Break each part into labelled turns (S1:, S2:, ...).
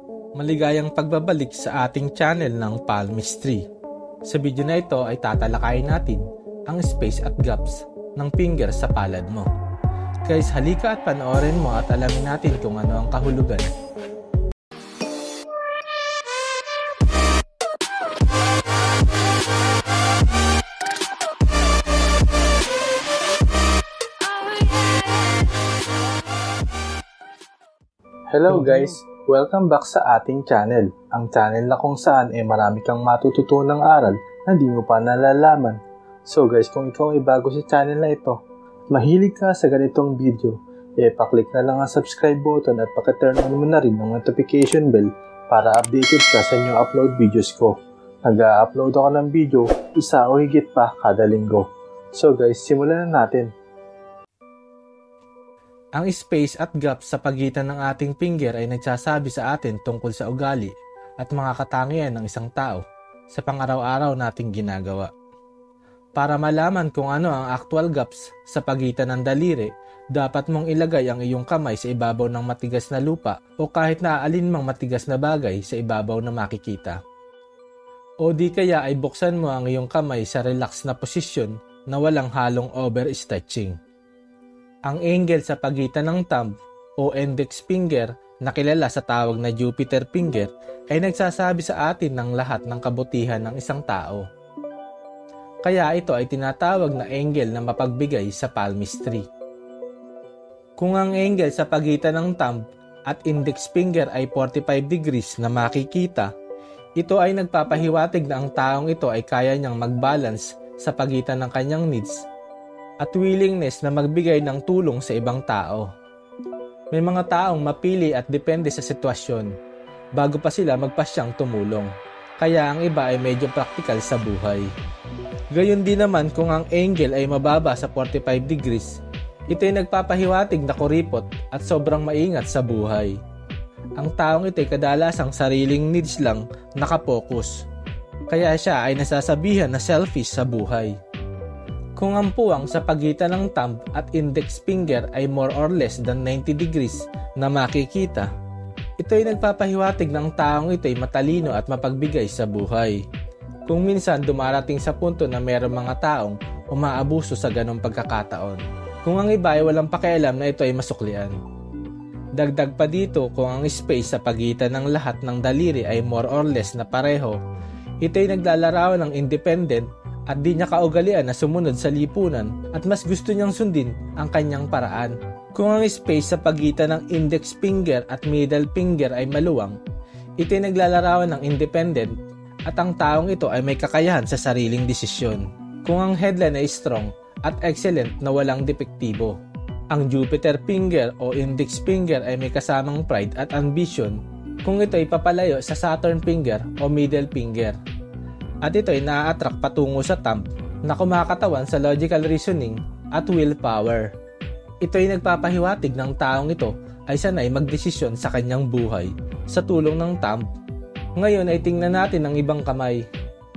S1: Maligayang pagbabalik sa ating channel ng palmistry. Sa video na ito ay tatalakayin natin ang space at gaps ng finger sa palad mo. Guys, halika at panoorin mo at alamin natin kung ano ang kahulugan. Hello guys! Welcome back sa ating channel. Ang channel na kung saan marami kang matututunang aral na di mo pa nalalaman. So guys, kung ikaw ay bago sa channel na ito, mahilig ka sa ganitong video, pa-click na lang ang subscribe button at paki-turn on mo na rin ang notification bell para updated ka sa new upload videos ko. Nag-upload ako ng video, isa o higit pa kada linggo. So guys, simulan na natin. Ang space at gap sa pagitan ng ating finger ay nagsasabi sa atin tungkol sa ugali at mga katangian ng isang tao sa pang-araw-araw nating ginagawa. Para malaman kung ano ang actual gaps sa pagitan ng daliri, dapat mong ilagay ang iyong kamay sa ibabaw ng matigas na lupa o kahit na alinmang matigas na bagay sa ibabaw na makikita. O di kaya ay buksan mo ang iyong kamay sa relax na posisyon na walang halong overstretching. Ang angle sa pagitan ng thumb o index finger na kilala sa tawag na Jupiter finger ay nagsasabi sa atin ng lahat ng kabutihan ng isang tao. Kaya ito ay tinatawag na angle na mapagbigay sa palmistry. Kung ang angle sa pagitan ng thumb at index finger ay 45 degrees na makikita, ito ay nagpapahiwatig na ang taong ito ay kaya niyang mag-balance sa pagitan ng kanyang needs at willingness na magbigay ng tulong sa ibang tao. May mga taong mapili at depende sa sitwasyon bago pa sila magpasyang tumulong, kaya ang iba ay medyo practical sa buhay. Gayon din naman kung ang angle ay mababa sa 45 degrees, ito ay nagpapahiwatig na kuripot at sobrang maingat sa buhay. Ang taong ito ay kadalasang sariling needs lang nakapokus, kaya siya ay nasasabihan na selfish sa buhay. Kung ang puwang sa pagitan ng thumb at index finger ay more or less than 90 degrees na makikita, ito ay nagpapahiwatig ng taong ito ay matalino at mapagbigay sa buhay. Kung minsan dumarating sa punto na mayroong mga taong umaabuso sa ganong pagkakataon, kung ang iba ay walang pakialam na ito ay masuklian. Dagdag pa dito, kung ang space sa pagitan ng lahat ng daliri ay more or less na pareho, ito ay naglalarawan ng independent at di niya kaugalian na sumunod sa lipunan at mas gusto niyang sundin ang kanyang paraan. Kung ang space sa pagitan ng index finger at middle finger ay maluwang, ito ay naglalarawan ng independent at ang taong ito ay may kakayahan sa sariling desisyon. Kung ang headline ay strong at excellent na walang depektibo, ang Jupiter finger o index finger ay may kasamang pride at ambition kung ito ay papalayo sa Saturn finger o middle finger. At ito ay na-attract patungo sa thumb na kumakatawan sa logical reasoning at willpower. Ito ay nagpapahiwatig ng taong ito ay sanay magdesisyon sa kanyang buhay sa tulong ng thumb. Ngayon ay tingnan natin ang ibang kamay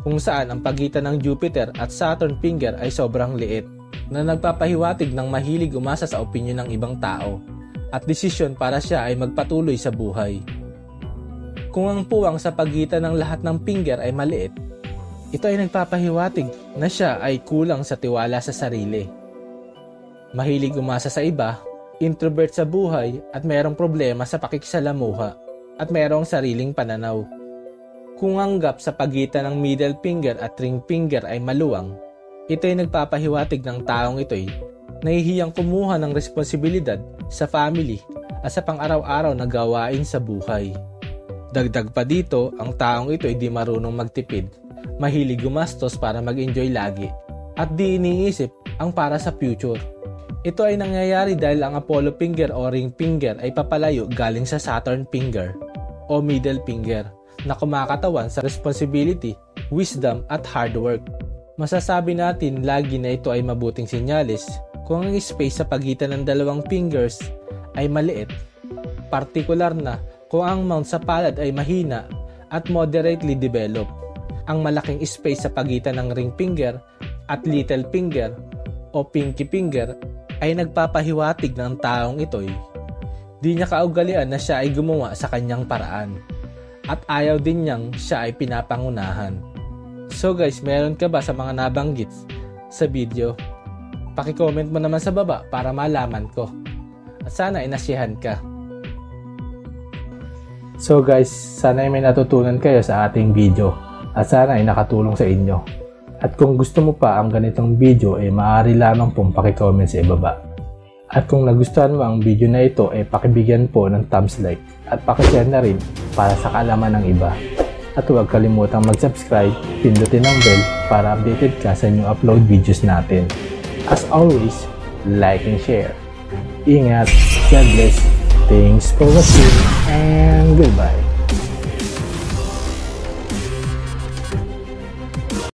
S1: kung saan ang pagitan ng Jupiter at Saturn finger ay sobrang liit na nagpapahiwatig ng mahilig umasa sa opinyon ng ibang tao at desisyon para siya ay magpatuloy sa buhay. Kung ang puwang sa pagitan ng lahat ng finger ay maliit, ito ay nagpapahiwatig na siya ay kulang sa tiwala sa sarili. Mahilig umasa sa iba, introvert sa buhay at mayroong problema sa pakikisalamuha at mayroong sariling pananaw. Kung ang gap sa pagitan ng middle finger at ring finger ay maluwang, ito ay nagpapahiwatig ng taong ito ay nahihiyang kumuha ng responsibilidad sa family at sa pang-araw-araw na gawain sa buhay. Dagdag pa dito, ang taong ito ay di marunong magtipid. Mahilig gumastos para mag-enjoy lagi at di iniisip ang para sa future. Ito ay nangyayari dahil ang Apollo finger o ring finger ay papalayo galing sa Saturn finger o middle finger na kumakatawan sa responsibility, wisdom at hard work. Masasabi natin lagi na ito ay mabuting senyales kung ang space sa pagitan ng dalawang fingers ay maliit, partikular na kung ang mount sa palad ay mahina at moderately developed. Ang malaking space sa pagitan ng ring finger at little finger o pinky finger ay nagpapahiwatig ng taong ito'y di niya kaugalian na siya ay gumawa sa kanyang paraan. at ayaw din niyang siya ay pinapangunahan. So guys, meron ka ba sa mga nabanggit sa video? Paki-comment mo naman sa baba para malaman ko. At sana ay nasiyahan ka. So guys, sana ay may natutunan kayo sa ating video at sana ay nakatulong sa inyo. At kung gusto mo pa ang ganitong video ay maaari lamang pong paki-comment sa ibaba. At kung nagustuhan mo ang video na ito ay pakibigyan po ng thumbs like at pakishare na rin para sa kaalaman ng iba. At huwag kalimutang mag-subscribe, pindutin ang bell para updated ka sa new upload videos natin. As always, like and share. Ingat, God bless, thanks for watching, and goodbye.